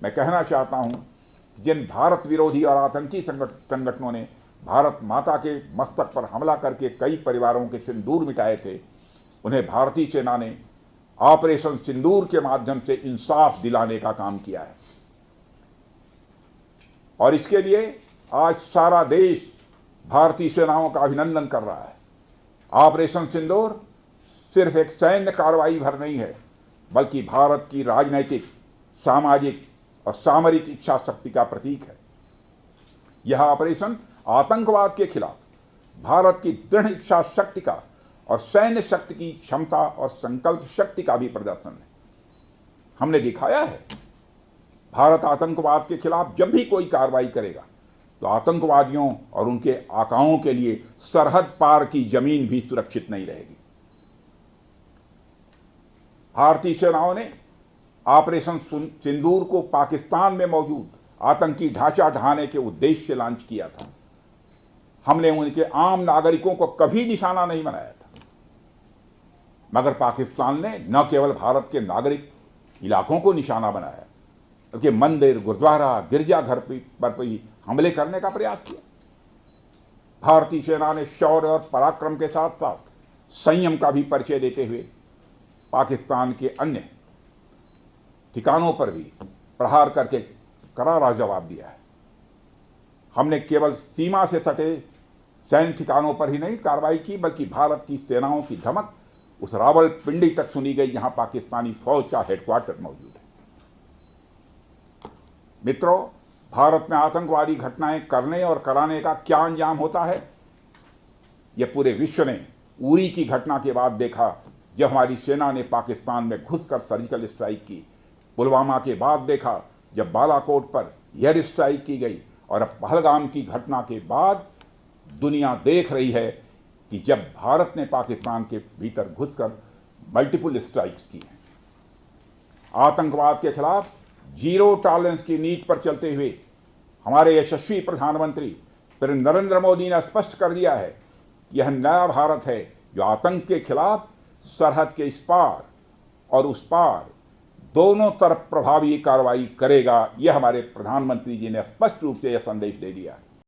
मैं कहना चाहता हूं, जिन भारत विरोधी और आतंकी संगठनों ने भारत माता के मस्तक पर हमला करके कई परिवारों के सिंदूर मिटाए थे, उन्हें भारतीय सेना ने ऑपरेशन सिंदूर के माध्यम से इंसाफ दिलाने का काम किया है। और इसके लिए आज सारा देश भारतीय सेनाओं का अभिनंदन कर रहा है। ऑपरेशन सिंदूर सिर्फ एक सैन्य कार्रवाई भर नहीं है, बल्कि भारत की राजनैतिक, सामाजिक और सामरिक इच्छा शक्ति का प्रतीक है। यह ऑपरेशन आतंकवाद के खिलाफ भारत की दृढ़ इच्छा शक्ति का और सैन्य शक्ति की क्षमता और संकल्प शक्ति का भी प्रदर्शन है। हमने दिखाया है, भारत आतंकवाद के खिलाफ जब भी कोई कार्रवाई करेगा तो आतंकवादियों और उनके आकाओं के लिए सरहद पार की जमीन भी सुरक्षित नहीं रहेगी। भारतीय सेनाओं ने ऑपरेशन सिंदूर को पाकिस्तान में मौजूद आतंकी ढांचा ढहाने के उद्देश्य से लॉन्च किया था। हमने उनके आम नागरिकों को कभी निशाना नहीं बनाया था, मगर पाकिस्तान ने न केवल भारत के नागरिक इलाकों को निशाना बनाया, बल्कि मंदिर, गुरुद्वारा, गिरजाघर पर भी हमले करने का प्रयास किया। भारतीय सेना ने शौर्य और पराक्रम के साथ साथ संयम का भी परिचय देते हुए पाकिस्तान के अन्य ठिकानों पर भी प्रहार करके करारा जवाब दिया है। हमने केवल सीमा से सटे सैन्य ठिकानों पर ही नहीं कार्रवाई की, बल्कि भारत की सेनाओं की धमक उस रावलपिंडी तक सुनी गई जहां पाकिस्तानी फौज का हेडक्वार्टर मौजूद है। मित्रों, भारत में आतंकवादी घटनाएं करने और कराने का क्या अंजाम होता है, यह पूरे विश्व ने उरी की घटना के बाद देखा, जब हमारी सेना ने पाकिस्तान में घुसकर सर्जिकल स्ट्राइक की। पुलवामा के बाद देखा, जब बालाकोट पर एयर स्ट्राइक की गई। और अब पहलगाम की घटना के बाद दुनिया देख रही है कि जब भारत ने पाकिस्तान के भीतर घुसकर मल्टीपल स्ट्राइक्स की हैं। आतंकवाद के खिलाफ जीरो टॉलरेंस की नीति पर चलते हुए हमारे यशस्वी प्रधानमंत्री नरेंद्र मोदी ने स्पष्ट कर दिया है कि यह नया भारत है जो आतंक के खिलाफ सरहद के इस पार और उस पार दोनों तरफ प्रभावी कार्रवाई करेगा। यह हमारे प्रधानमंत्री जी ने स्पष्ट रूप से यह संदेश दे दिया है।